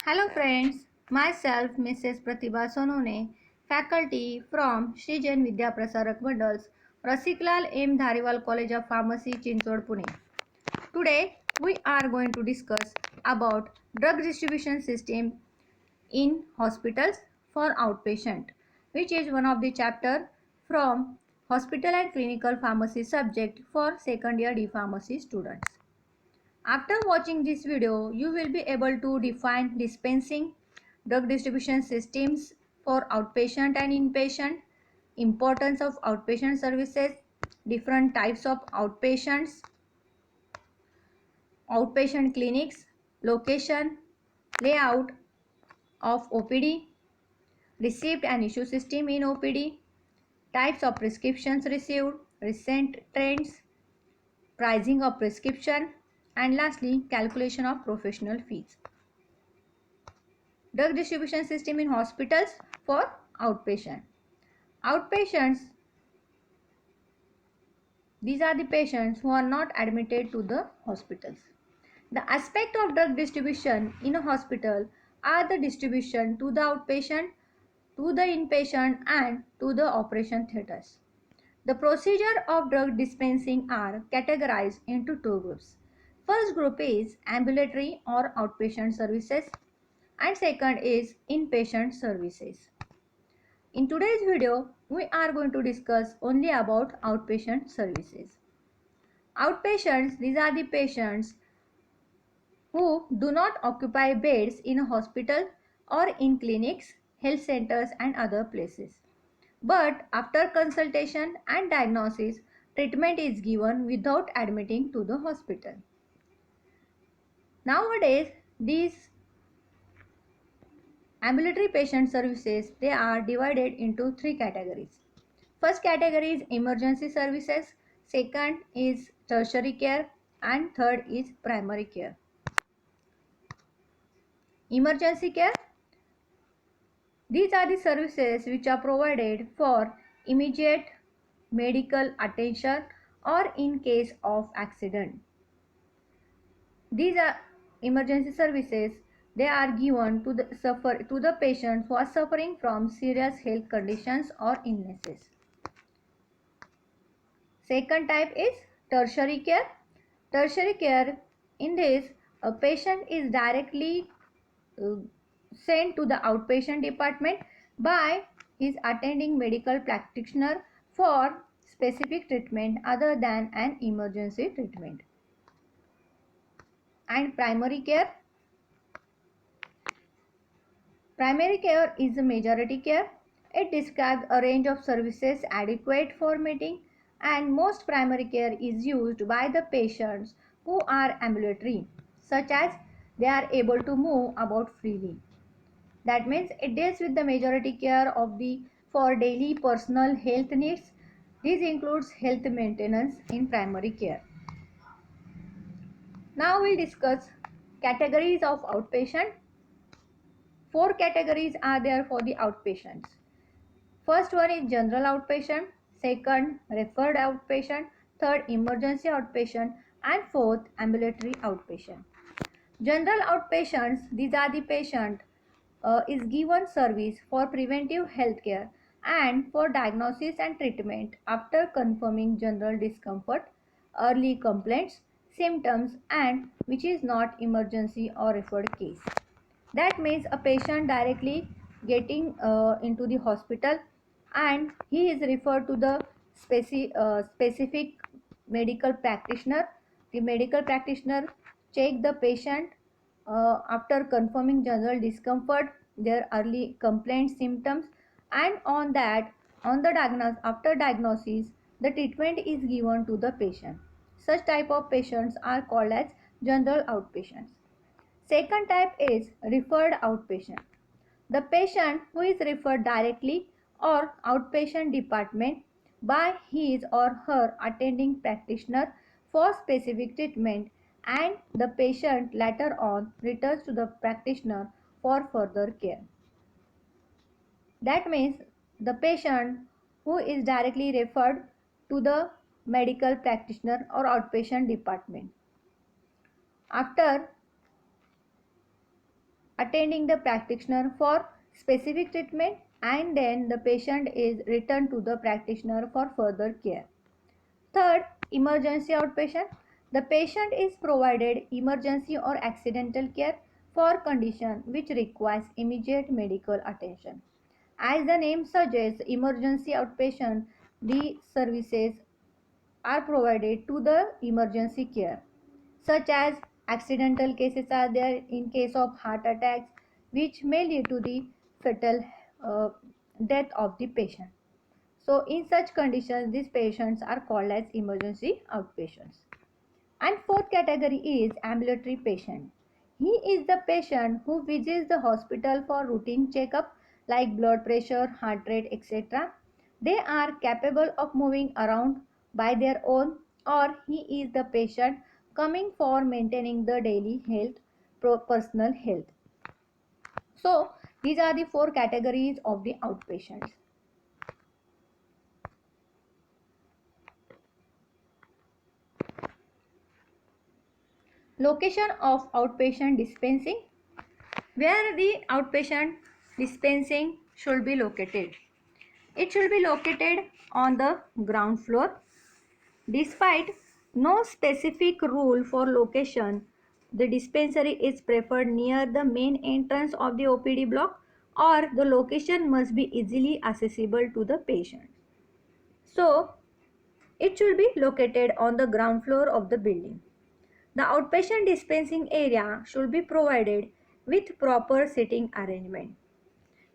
Hello friends, myself Mrs. Pratibha Sonone, faculty from Shri Jain Vidya Prasarak Mandals, Rasiklal M. Dhariwal College of Pharmacy, Chinchod, Pune. Today we are going to discuss about drug distribution system in hospitals for outpatient, which is one of the chapter from hospital and clinical pharmacy subject for second year D pharmacy students. After watching this video, you will be able to define dispensing, drug distribution systems for outpatient and inpatient, importance of outpatient services, different types of outpatient clinics, location, layout of OPD, receipt and issue system in OPD, types of prescriptions received, recent trends, pricing of prescription, and lastly, calculation of professional fees. Drug distribution system in hospitals for outpatient. Outpatients, these are the patients who are not admitted to the hospitals. The aspect of drug distribution in a hospital are the distribution to the outpatient, to the inpatient and to the operation theatres. The procedure of drug dispensing are categorized into two groups. First group is ambulatory or outpatient services and second is inpatient services. In today's video, we are going to discuss only about outpatient services. Outpatients, these are the patients who do not occupy beds in a hospital or in clinics, health centers and other places. But after consultation and diagnosis, treatment is given without admitting to the hospital. Nowadays, these ambulatory patient services, they are divided into three categories. First category is emergency services, second is tertiary care and third is primary care. Emergency care, these are the services which are provided for immediate medical attention or in case of accident. These are emergency services, they are given to the patients who are suffering from serious health conditions or illnesses. Second type is tertiary care. Tertiary care, in this, a patient is directly uh, sent to the outpatient department by his attending medical practitioner for specific treatment other than an emergency treatment. And primary care. Primary care is a majority care. It describes a range of services adequate for meeting, and most primary care is used by the patients who are ambulatory, such as they are able to move about freely. That means it deals with the majority care of the for daily personal health needs. This includes health maintenance in primary care. Now we'll discuss categories of outpatient. Four categories are there for the outpatients. First one is general outpatient, second referred outpatient, third emergency outpatient and fourth ambulatory outpatient. General outpatients, these are the patient is given service for preventive health care and for diagnosis and treatment after confirming general discomfort, early complaints, symptoms and which is not emergency or referred case. That means a patient directly getting into the hospital and he is referred to the specific medical practitioner. The medical practitioner check the patient after confirming general discomfort, their early complaint symptoms, and on that, after diagnosis, the treatment is given to the patient. Such type of patients are called as general outpatients. Second type is referred outpatient. The patient who is referred directly or outpatient department by his or her attending practitioner for specific treatment, and the patient later on returns to the practitioner for further care. That means the patient who is directly referred to the medical practitioner or outpatient department. After attending the practitioner for specific treatment, and then the patient is returned to the practitioner for further care. Third, emergency outpatient. The patient is provided emergency or accidental care for condition which requires immediate medical attention. As the name suggests, emergency outpatient, the services are provided to the emergency care, such as accidental cases are there in case of heart attacks, which may lead to the fatal uh, death of the patient. So in such conditions, these patients are called as emergency outpatients. And fourth category is ambulatory patient. He is the patient who visits the hospital for routine checkup like blood pressure, heart rate, etc. They are capable of moving around by their own, or he is the patient coming for maintaining the daily health, personal health. So these are the four categories of the outpatients. Location of outpatient dispensing. Where the outpatient dispensing should be located. It should be located on the ground floor. Despite no specific rule for location, the dispensary is preferred near the main entrance of the OPD block, or the location must be easily accessible to the patient. So, it should be located on the ground floor of the building. The outpatient dispensing area should be provided with proper seating arrangement.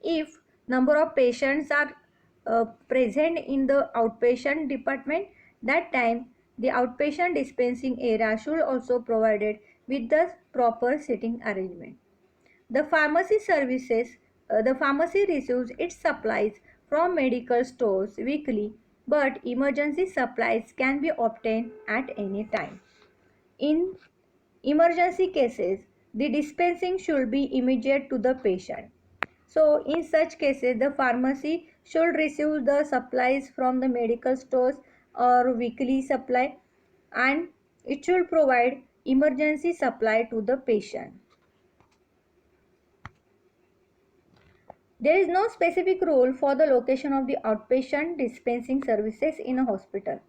If number of patients are present in the outpatient department, that time the outpatient dispensing area should also provided with the proper seating arrangement. The pharmacy services, the pharmacy receives its supplies from medical stores weekly, but emergency supplies can be obtained at any time. In emergency cases, the dispensing should be immediate to the patient. So, in such cases, the pharmacy should receive the supplies from the medical stores or weekly supply, and it should provide emergency supply to the patient. There is no specific rule for the location of the outpatient dispensing services in a hospital.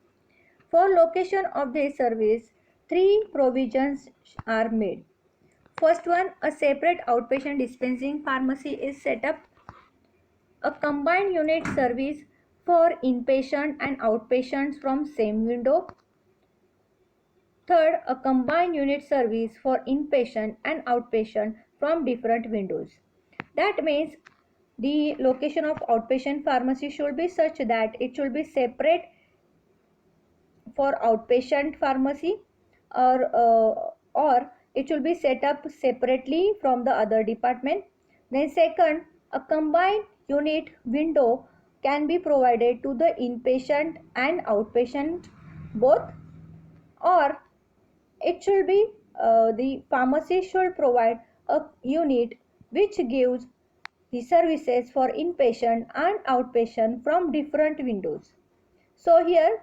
For location of this service, three provisions are made. First one, a separate outpatient dispensing pharmacy is set up. A combined unit service for inpatient and outpatients from same window. Third, a combined unit service for inpatient and outpatient from different windows. That means the location of outpatient pharmacy should be such that it should be separate for outpatient pharmacy, or it should be set up separately from the other department. Then second, a combined unit window can be provided to the inpatient and outpatient both, or it should be the pharmacy should provide a unit which gives the services for inpatient and outpatient from different windows. So here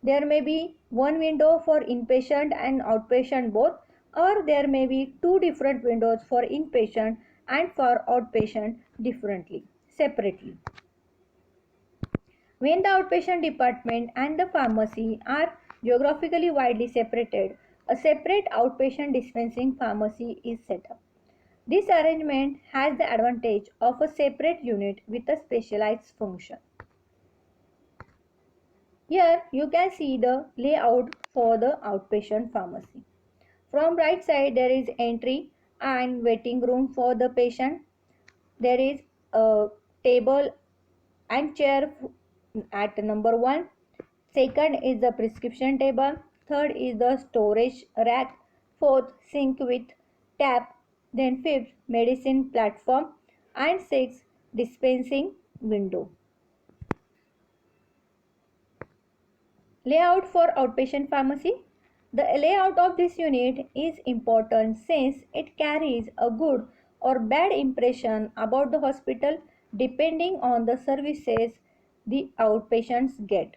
there may be one window for inpatient and outpatient both, or there may be two different windows for inpatient and for outpatient differently, separately. When the outpatient department and the pharmacy are geographically widely separated, a separate outpatient dispensing pharmacy is set up. This arrangement has the advantage of a separate unit with a specialized function. Here you can see the layout for the outpatient pharmacy. From right side there is entry and waiting room for the patient. There is a table and chair at number 1. Second is the prescription table. Third is the storage rack. Fourth, sink with tap. Then fifth, medicine platform. And sixth, dispensing window. Layout for outpatient pharmacy. The layout of this unit is important since it carries a good or bad impression about the hospital depending on the services the outpatients get.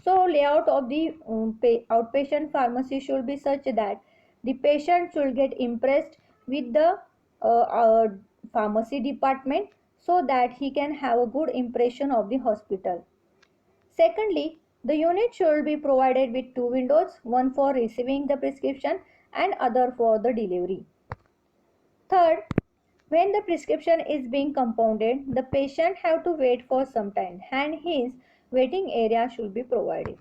So layout of the outpatient pharmacy should be such that the patient should get impressed with the pharmacy department so that he can have a good impression of the hospital. Secondly, the unit should be provided with two windows, one for receiving the prescription and other for the delivery. Third, when the prescription is being compounded, the patient have to wait for some time and his waiting area should be provided.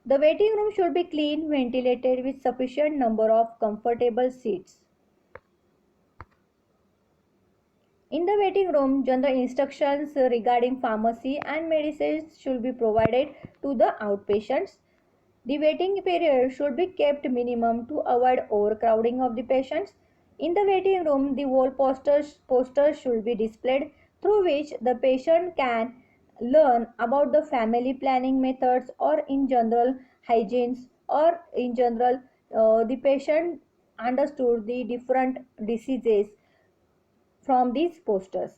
The waiting room should be clean, ventilated with sufficient number of comfortable seats. In the waiting room, general instructions regarding pharmacy and medicines should be provided to the outpatients. The waiting period should be kept minimum to avoid overcrowding of the patients. In the waiting room, the wall posters should be displayed through which the patient can learn about the family planning methods or in general hygienes or in general the patient understood the different diseases from these posters.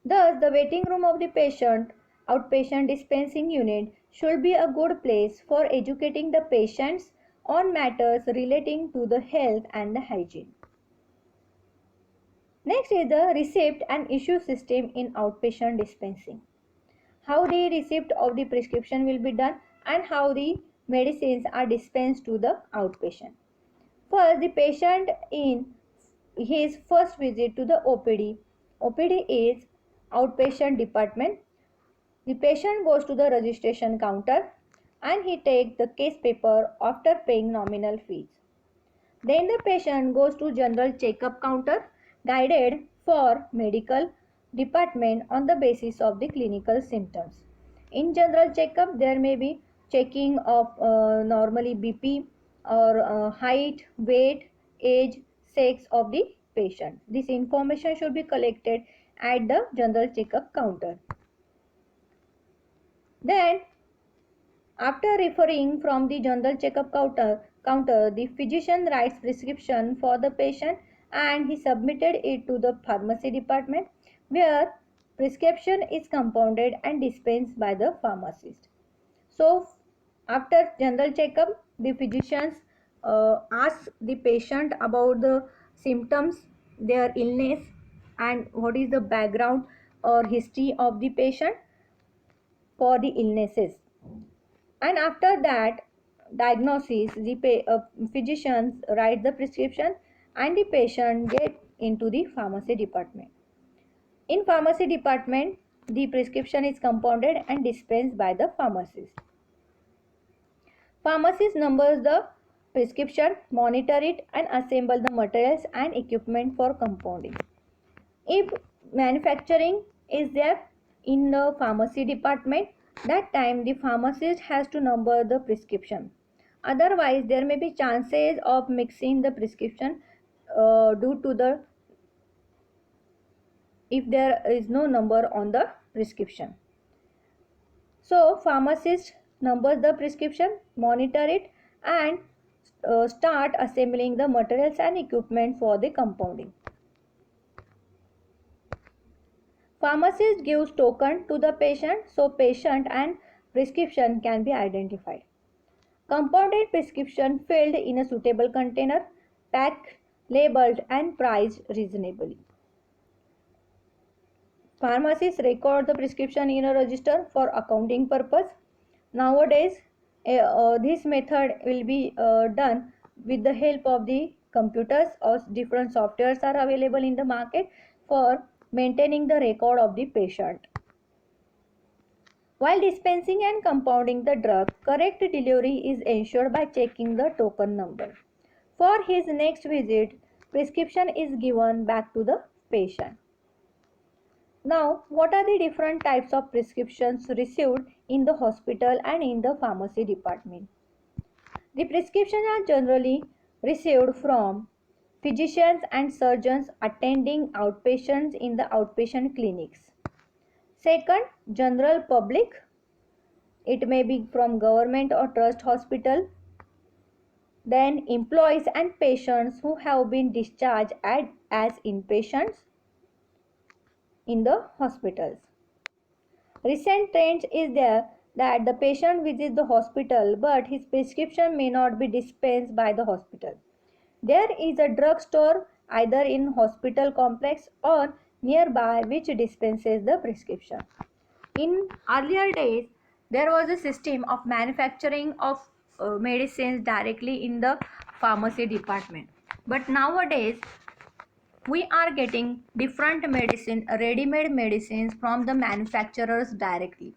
Thus, the waiting room of the patient outpatient dispensing unit should be a good place for educating the patients on matters relating to the health and the hygiene. Next is the receipt and issue system in outpatient dispensing. How the receipt of the prescription will be done and how the medicines are dispensed to the outpatient. First, the patient in his first visit to the OPD. OPD is outpatient department. The patient goes to the registration counter and he takes the case paper after paying nominal fees. Then the patient goes to general checkup counter guided for medical department on the basis of the clinical symptoms. In general checkup there may be checking of normally BP or height, weight, age, sex of the patient. This information should be collected at the general checkup counter. Then after referring from the general checkup counter, the physician writes prescription for the patient and he submitted it to the pharmacy department where prescription is compounded and dispensed by the pharmacist. So after general checkup, the physicians ask the patient about the symptoms, their illness and what is the background or history of the patient for the illnesses. And after that diagnosis, the physicians write the prescription and the patient get into the pharmacy department. In pharmacy department, the prescription is compounded and dispensed by the pharmacist. Pharmacist numbers the prescription, monitor it and assemble the materials and equipment for compounding. If manufacturing is there in the pharmacy department, that time the pharmacist has to number the prescription. Otherwise, there may be chances of mixing the prescription due to the if there is no number on the prescription. So, pharmacist numbers the prescription, monitor it and start assembling the materials and equipment for the compounding. Pharmacist gives token to the patient so patient and prescription can be identified. Compounded prescription filled in a suitable container, packed, labeled and priced reasonably. Pharmacists record the prescription in a register for accounting purpose. Nowadays, this method will be done with the help of the computers or different softwares are available in the market for maintaining the record of the patient. While dispensing and compounding the drug, correct delivery is ensured by checking the token number. For his next visit, prescription is given back to the patient. Now, what are the different types of prescriptions received in the hospital and in the pharmacy department? The prescriptions are generally received from physicians and surgeons attending outpatients in the outpatient clinics. Second, general public. It may be from government or trust hospital. Then employees and patients who have been discharged as inpatients in the hospitals. Recent trend is there that the patient visits the hospital but his prescription may not be dispensed by the hospital. There is a drug store either in hospital complex or nearby which dispenses the prescription. In earlier days, there was a system of manufacturing of medicines directly in the pharmacy department. But nowadays, we are getting different medicine, ready-made medicines from the manufacturers directly.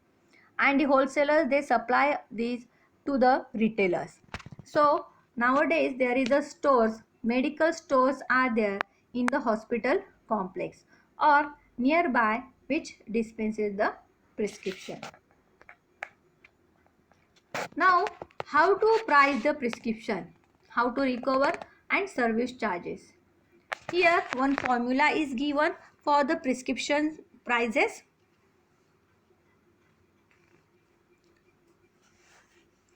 And the wholesalers, they supply these to the retailers. So nowadays there is a stores, medical stores are there in the hospital complex or nearby which dispenses the prescription. Now, how to price the prescription, how to recover and service charges. Here one formula is given for the prescription prices.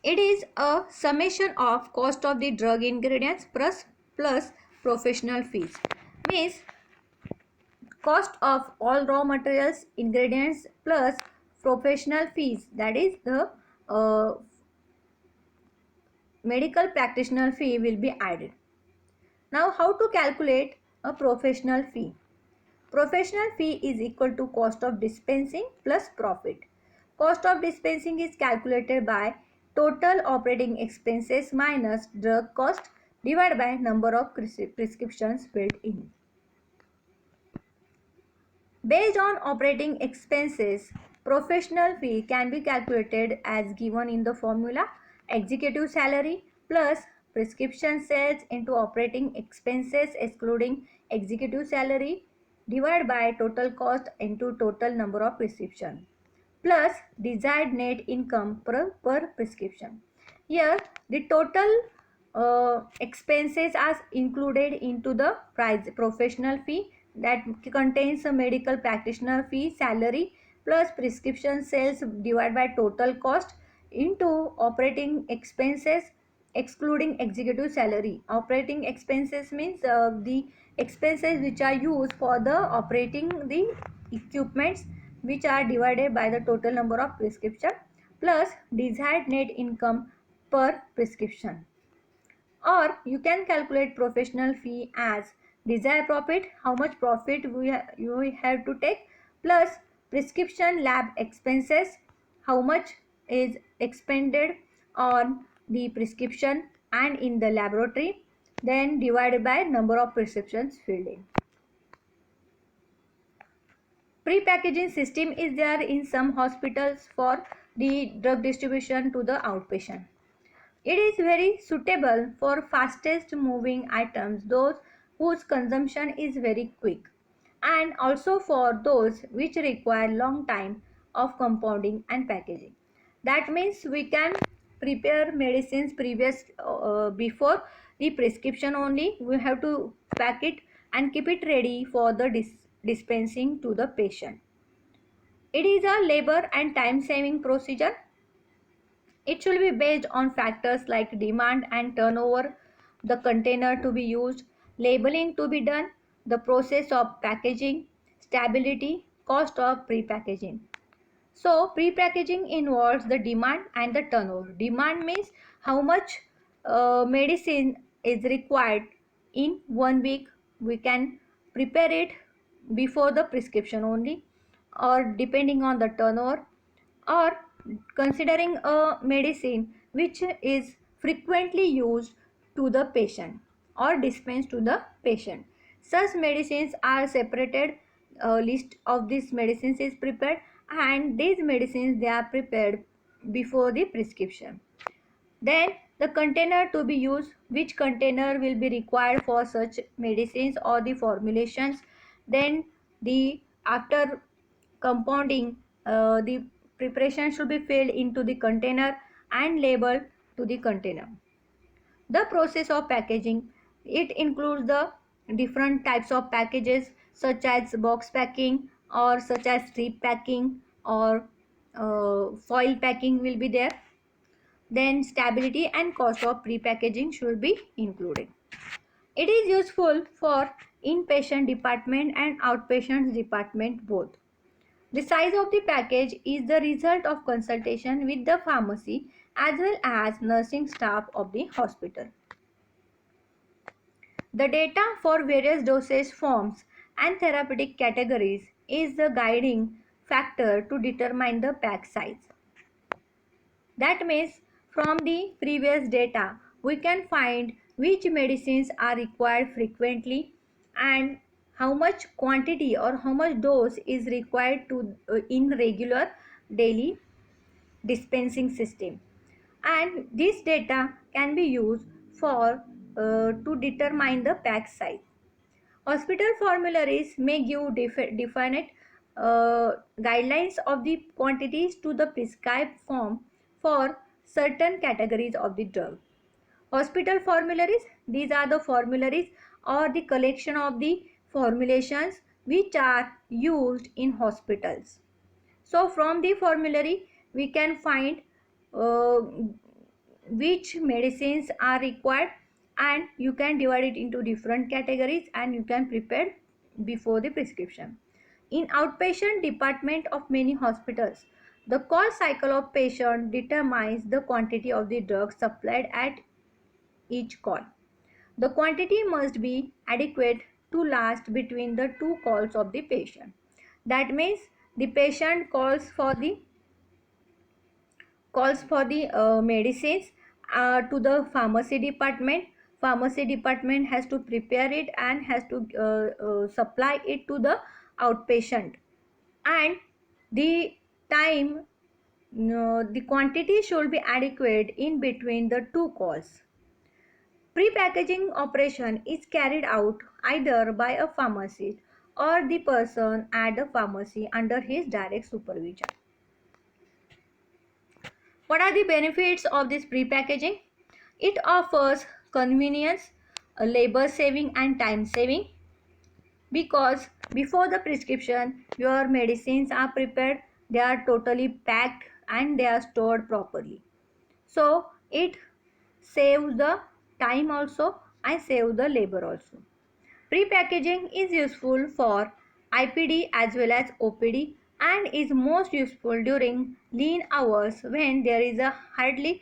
It is a summation of cost of the drug ingredients plus professional fees. Means cost of all raw materials, ingredients plus professional fees, that is the medical practitioner fee will be added. Now how to calculate a professional fee? Professional fee is equal to cost of dispensing plus profit. Cost of dispensing is calculated by total operating expenses minus drug cost divided by number of prescriptions filled in. Based on operating expenses, professional fee can be calculated as given in the formula: executive salary plus prescription sales into operating expenses excluding executive salary divided by total cost into total number of prescription plus desired net income per prescription. Here the total expenses are included into the price professional fee, that contains a medical practitioner fee, salary plus prescription sales divided by total cost into operating expenses excluding executive salary. Operating expenses means the expenses which are used for the operating the equipments, which are divided by the total number of prescription plus desired net income per prescription. Or you can calculate professional fee as desired profit, how much profit you have to take, plus prescription lab expenses, how much is expended on the prescription and in the laboratory, then divided by number of prescriptions filled in. Pre-packaging system is there in some hospitals for the drug distribution to the outpatient. It is very suitable for fastest moving items, those whose consumption is very quick, and also for those which require long time of compounding and packaging. That means we can prepare medicines before the prescription only. We have to pack it and keep it ready for the dispensing to the patient. It is a labor and time saving procedure. It should be based on factors like demand and turnover, the container to be used, labeling to be done, the process of packaging, stability, cost of pre-packaging. So pre-packaging involves the demand and the turnover. Demand means how much medicine is required in 1 week. We can prepare it before the prescription only, or depending on the turnover, or considering a medicine which is frequently used to the patient or dispensed to the patient. Such medicines are separated. A list of these medicines is prepared, and these medicines they are prepared before the prescription. Then the container to be used, which container will be required for such medicines or the formulations. Then the after compounding, the preparation should be filled into the container and labeled to the container. The process of packaging, it includes the different types of packages such as box packing or such as strip packing or foil packing will be there. Then stability and cost of pre-packaging should be included. It is useful for inpatient department and outpatient department both. The size of the package is the result of consultation with the pharmacy as well as nursing staff of the hospital. The data for various dosage forms and therapeutic categories is the guiding factor to determine the pack size. That means from the previous data, we can find which medicines are required frequently and how much quantity or how much dose is required to in regular daily dispensing system. And this data can be used for to determine the pack size. Hospital formularies may give definite guidelines of the quantities to the prescribed form for certain categories of the drug. Hospital formularies, these are the formularies or the collection of the formulations which are used in hospitals. So from the formulary we can find uh, which medicines are required, and you can divide it into different categories and you can prepare before the prescription. In outpatient department of many hospitals, the call cycle of patient determines the quantity of the drug supplied at each call. The quantity must be adequate to last between the two calls of the patient. That means the patient calls for the medicines to the pharmacy department. Pharmacy department has to prepare it and has to supply it to the outpatient, and the time the quantity should be adequate in between the two calls. Pre-packaging operation is carried out either by a pharmacist or the person at the pharmacy under his direct supervision. What are the benefits of this pre-packaging? It offers convenience, labor saving and time saving, because before the prescription your medicines are prepared, they are totally packed and they are stored properly. So it saves the time also and saves the labor also. Pre-packaging is useful for IPD as well as OPD and is most useful during lean hours when there is a hardly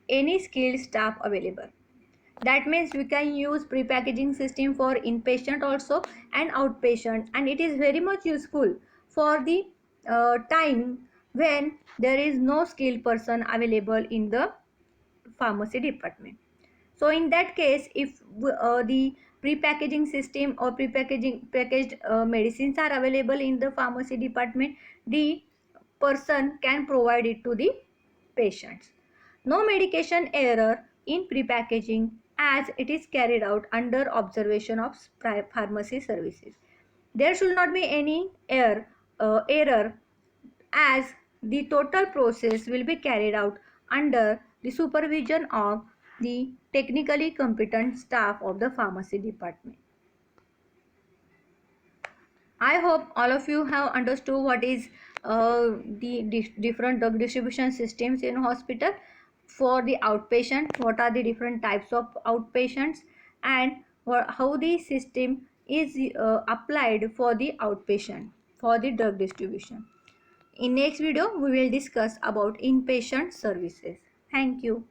any skilled staff available. That means we can use pre-packaging system for inpatient also and outpatient, and it is very much useful for the time when there is no skilled person available in the pharmacy department. So in that case, if the pre-packaging system or pre-packaging packaged medicines are available in the pharmacy department, the person can provide it to the patients. No medication error in pre-packaging as it is carried out under observation of pharmacy services. There should not be any error as the total process will be carried out under the supervision of the technically competent staff of the pharmacy department. I hope all of you have understood what is the different drug distribution systems in hospital. For the outpatient, what are the different types of outpatients, and how the system is applied for the outpatient for the drug distribution. In next video, we will discuss about inpatient services. Thank you.